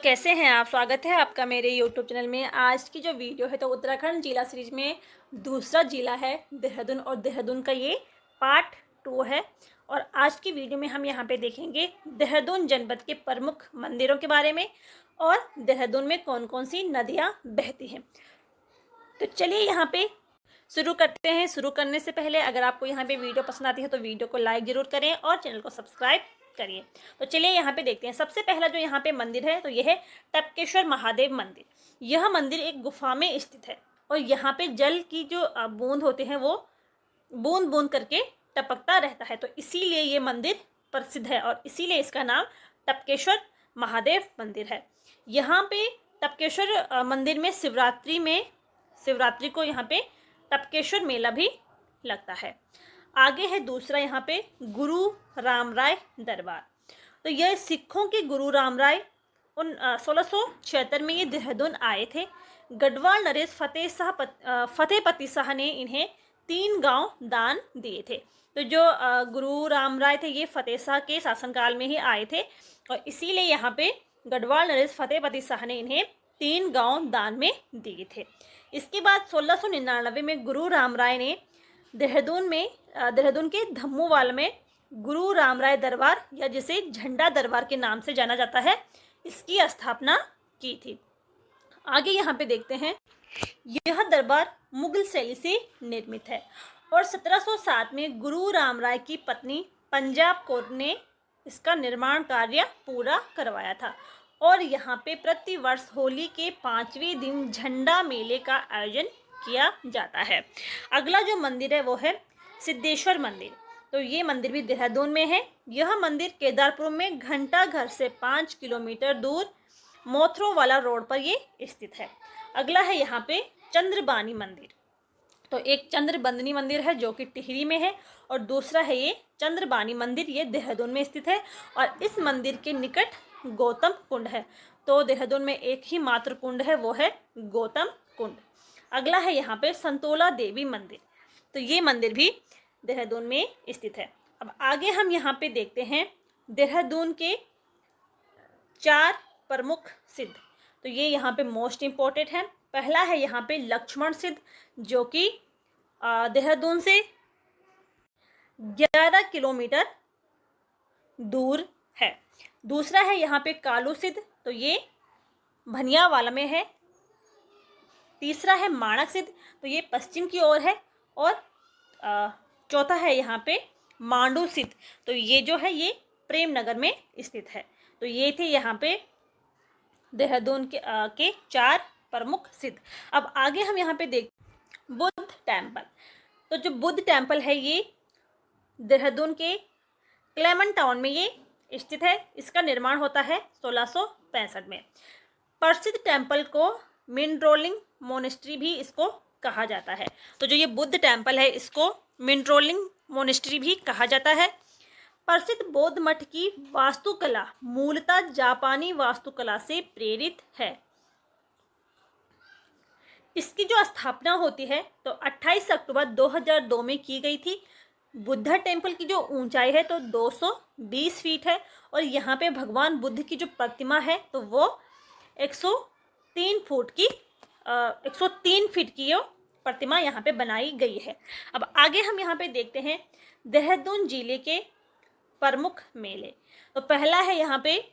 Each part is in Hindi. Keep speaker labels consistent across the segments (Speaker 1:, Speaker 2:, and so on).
Speaker 1: कैसे हैं आप? स्वागत है आपका मेरे यूट्यूब चैनल में। आज की जो वीडियो है तो उत्तराखंड जिला सीरीज में दूसरा जिला है देहरादून, और देहरादून का ये पार्ट 2 है। और आज की वीडियो में हम यहाँ पे देखेंगे देहरादून जनपद के प्रमुख मंदिरों के बारे में और देहरादून में कौन कौन सी नदियाँ बहती हैं। तो चलिए यहाँ पे शुरू करते हैं। शुरू करने से पहले अगर आपको यहाँ पे वीडियो पसंद आती है तो वीडियो को लाइक ज़रूर करें और चैनल को सब्सक्राइब करिए। तो चलिए यहाँ पे देखते हैं। सबसे पहला जो यहाँ पे मंदिर है तो यह है टपकेश्वर महादेव मंदिर। यह मंदिर एक गुफा में स्थित है और यहाँ पे जल की जो बूंद होते हैं वो बूंद बूंद करके टपकता रहता है, तो इसीलिए ये मंदिर प्रसिद्ध है और इसीलिए इसका नाम टपकेश्वर महादेव मंदिर है। यहाँ पे टपकेश्वर मंदिर में शिवरात्रि को यहाँ पे टपकेश्वर मेला भी लगता है। आगे है दूसरा यहाँ पे गुरु राम राय दरबार। तो यह सिखों के गुरु राम राय 1676 में ये देहरादून आए थे। गढ़वाल नरेश फतेहपति शाह ने इन्हें 3 गांव दान दिए थे। तो जो गुरु राम राय थे ये फतेह शाह के शासनकाल में ही आए थे और इसीलिए यहाँ पे गढ़वाल नरेश फतेहपति शाह ने इन्हें 3 गांव दान में दिए थे। इसके बाद 1699 में गुरु राम राय ने देहरादून के धम्मूवाल में गुरु राम राय दरबार, या जिसे झंडा दरबार के नाम से जाना जाता है, इसकी स्थापना की थी। आगे यहाँ पे देखते हैं। यह दरबार मुगल शैली से निर्मित है और 1707 में गुरु राम राय की पत्नी पंजाब कौर ने इसका निर्माण कार्य पूरा करवाया था और यहाँ पे प्रतिवर्ष होली के 5वें दिन झंडा मेले का आयोजन किया जाता है। अगला जो मंदिर है वो है सिद्धेश्वर मंदिर। तो ये मंदिर भी देहरादून में है। यह मंदिर केदारपुर में घंटा घर से 5 किलोमीटर दूर मोथरोवाला रोड पर ये स्थित है। अगला है यहाँ पे चंद्रबानी मंदिर। तो एक चंद्रबंदनी मंदिर है जो कि टिहरी में है और दूसरा है ये चंद्रबानी मंदिर, ये देहरादून में स्थित है और इस मंदिर के निकट गौतम कुंड है। तो देहरादून में एक ही मात्र कुंड है, वो है गौतम कुंड। अगला है यहाँ पे संतोला देवी मंदिर। तो ये मंदिर भी देहरादून में स्थित है। अब आगे हम यहाँ पे देखते हैं देहरादून के 4 प्रमुख सिद्ध। तो ये यहाँ पे मोस्ट इम्पोर्टेंट है। पहला है यहाँ पे लक्ष्मण सिद्ध जो कि देहरादून से 11 किलोमीटर दूर है। दूसरा है यहाँ पे कालू सिद्ध, तो ये भनियावाला में है। तीसरा है माणक सिद्ध, तो ये पश्चिम की ओर है। और चौथा है यहाँ पे मांडू सिद्ध, तो ये जो है ये प्रेमनगर में स्थित है। तो ये थे यहाँ पे देहरादून के 4 प्रमुख सिद्ध। अब आगे हम यहाँ पे देख बुद्ध टेम्पल। तो जो बुद्ध टेम्पल है ये देहरादून के क्लेमन टाउन में ये स्थित है। इसका निर्माण होता है 1665 में। प्रसिद्ध टेम्पल को मिनरोलिंग मोनेस्ट्री भी इसको कहा जाता है। तो जो ये बुद्ध टेम्पल है इसको मिनरोलिंग मोनेस्ट्री भी कहा जाता है। प्रसिद्ध बौद्ध मठ की वास्तुकला मूलतः जापानी वास्तुकला से प्रेरित है। इसकी जो स्थापना होती है तो 28 अक्टूबर 2002 में की गई थी। बुद्धा टेम्पल की जो ऊंचाई है तो 220 फीट है और यहाँ पे भगवान बुद्ध की जो प्रतिमा है तो वो 103 फीट की ये प्रतिमा यहाँ पे बनाई गई है। अब आगे हम यहाँ पे देखते हैं देहरादून जिले के प्रमुख मेले। तो पहला है यहाँ पे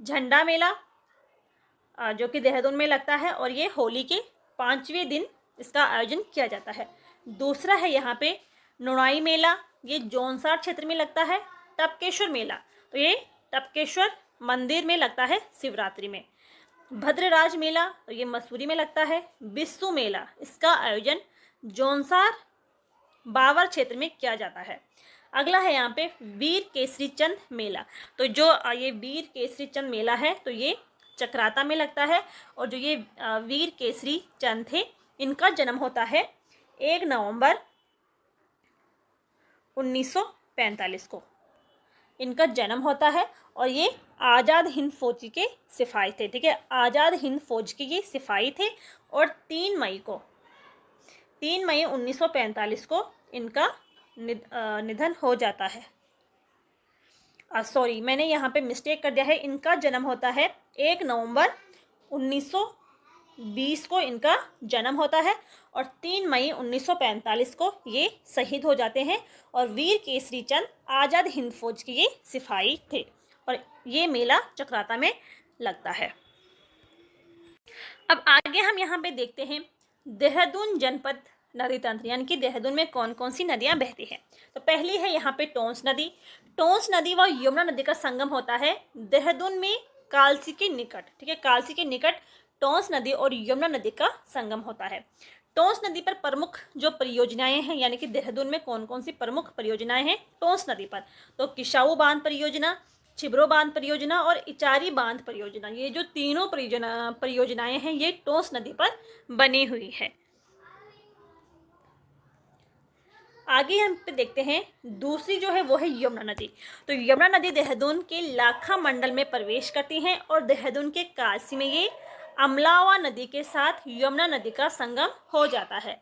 Speaker 1: झंडा मेला जो कि देहरादून में लगता है और ये होली के 5वें दिन इसका आयोजन किया जाता है। दूसरा है यहाँ पे नुनाई मेला, ये जौनसार क्षेत्र में लगता है। टपकेश्वर मेला, तो ये टपकेश्वर मंदिर में लगता है शिवरात्रि में। भद्रराज मेला, तो ये मसूरी में लगता है। बिस्सू मेला, इसका आयोजन जौनसार बावर क्षेत्र में किया जाता है। अगला है यहाँ पे वीर केसरी चंद मेला। तो जो ये वीर केसरी चंद मेला है तो ये चक्राता में लगता है और जो ये वीर केसरी चंद थे इनका जन्म होता है 1 नवंबर 1945 को इनका जन्म होता है और ये आज़ाद हिंद फौज के सिपाही थे। ठीक है, आज़ाद हिंद फौज के ये सिपाही थे और 3 मई 1945 को इनका निधन हो जाता है। सॉरी, मैंने यहाँ पे मिस्टेक कर दिया है। इनका जन्म होता है 1 नवंबर 1920 को इनका जन्म होता है और 3 मई 1945 को ये शहीद हो जाते हैं। और वीर केसरी चंद आज़ाद हिंद फौज के ये सिपाही थे और ये मेला चक्राता में लगता है। अब आगे हम यहाँ पे देखते हैं देहरादून जनपद नदी तंत्र, यानी कि देहरादून में कौन कौन सी नदियाँ बहती हैं। तो पहली है यहाँ पे टोंस नदी। टोंस नदी व यमुना नदी का संगम होता है देहरादून में कालसी के निकट। ठीक है, कालसी के निकट टोंस नदी और यमुना नदी का संगम होता है। टोंस नदी पर प्रमुख जो परियोजनाएं हैं, यानी कि देहरादून में कौन कौन सी प्रमुख परियोजनाएं हैं टोंस नदी पर, तो किशाऊ बांध परियोजना, छिबरो बांध परियोजना और इचारी बांध परियोजना, ये जो तीनों परियोजनाएं हैं ये टोंस नदी पर बनी हुई है। आगे हम पे देखते हैं दूसरी जो है वो है यमुना नदी। तो यमुना नदी देहरादून के लाखा मंडल में प्रवेश करती हैं और देहरादून के कालसी में ये अमलावा नदी के साथ यमुना नदी का संगम हो जाता है।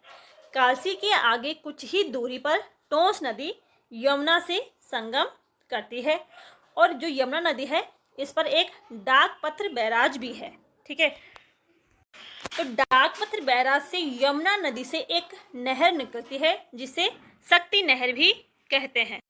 Speaker 1: कालसी के आगे कुछ ही दूरी पर टोंस नदी यमुना से संगम करती है और जो यमुना नदी है इस पर एक डाक पत्र बैराज भी है। ठीक है, तो डाक पत्र बैराज से यमुना नदी से एक नहर निकलती है जिसे शक्ति नहर भी कहते हैं।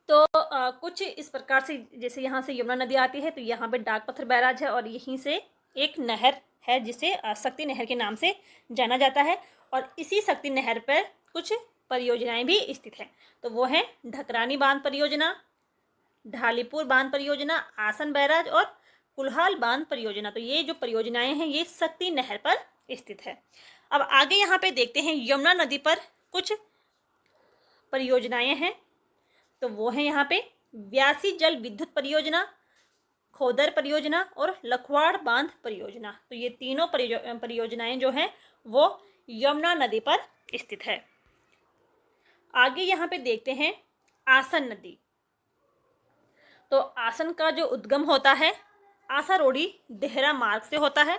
Speaker 1: तो कुछ इस प्रकार से, जैसे यहाँ से यमुना नदी आती है तो यहाँ पे डाक पत्थर बैराज है और यहीं से एक नहर है जिसे शक्ति नहर के नाम से जाना जाता है और इसी शक्ति नहर पर कुछ परियोजनाएं भी स्थित हैं। तो वो है ढकरानी बांध परियोजना, ढालीपुर बांध परियोजना, आसन बैराज और कुल्हाल बांध परियोजना। तो ये जो परियोजनाएं हैं ये शक्ति नहर पर स्थित है। अब आगे यहाँ पे देखते हैं यमुना नदी पर कुछ परियोजनाएं हैं। तो वो है यहाँ पे व्यासी जल विद्युत परियोजना, खोदर परियोजना और लखवाड़ बांध परियोजना। तो ये तीनों परियोजनाएं जो हैं वो यमुना नदी पर स्थित है। आगे यहाँ पे देखते हैं आसन नदी। तो आसन का जो उद्गम होता है आसारोड़ी देहरा मार्ग से होता है,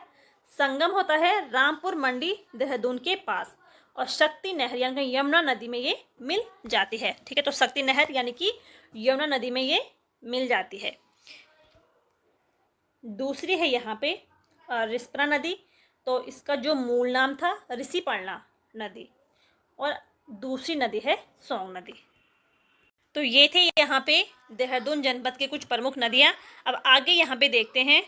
Speaker 1: संगम होता है रामपुर मंडी देहरादून के पास और शक्ति नहर यानी यमुना नदी में ये मिल जाती है। ठीक है, तो शक्ति नहर यानी कि यमुना नदी में ये मिल जाती है। दूसरी है यहाँ पे रिस्पना नदी। तो इसका जो मूल नाम था ऋषिपर्णा नदी और दूसरी नदी है सोंग नदी। तो ये थे यहाँ पे देहरादून जनपद के कुछ प्रमुख नदियाँ। अब आगे यहाँ पे देखते हैं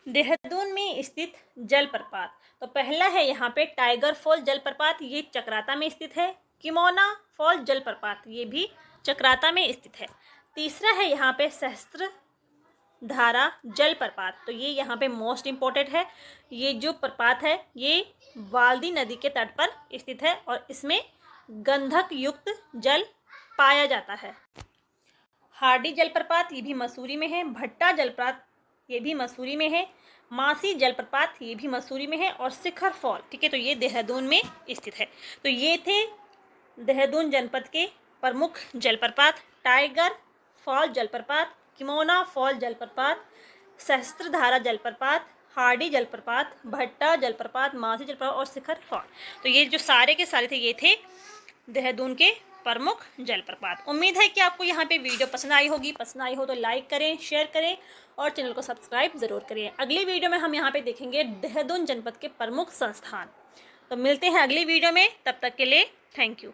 Speaker 1: देहरादून में स्थित जलप्रपात। तो पहला है यहाँ पे टाइगर फॉल जलप्रपात, ये चक्राता में स्थित है। किमोना फॉल जलप्रपात, ये भी चक्राता में स्थित है। तीसरा है यहाँ पे सहस्त्र धारा जलप्रपात। तो ये यहाँ पे मोस्ट इम्पोर्टेंट है। ये जो प्रपात है ये वाल्दी नदी के तट पर स्थित है और इसमें गंधक युक्त जल पाया जाता है। हार्डी जलप्रपात ये भी मसूरी में है। भट्टा जलप्रपात ये भी मसूरी में है। मासी जलप्रपात ये भी मसूरी में है और शिखर फॉल, ठीक है, तो ये देहरादून में स्थित है। तो ये थे देहरादून जनपद के प्रमुख जलप्रपात। टाइगर फॉल जलप्रपात, किमोना फॉल जलप्रपात, सहस्त्रधारा जलप्रपात, हार्डी जलप्रपात, भट्टा जलप्रपात, मासी जलप्रपात और शिखर फॉल। तो ये जो सारे के सारे थे ये थे देहरादून के प्रमुख जलप्रपात। उम्मीद है कि आपको यहाँ पे वीडियो पसंद आई होगी। पसंद आई हो तो लाइक करें, शेयर करें और चैनल को सब्सक्राइब ज़रूर करें। अगली वीडियो में हम यहाँ पे देखेंगे देहरादून जनपद के प्रमुख संस्थान। तो मिलते हैं अगली वीडियो में, तब तक के लिए थैंक यू।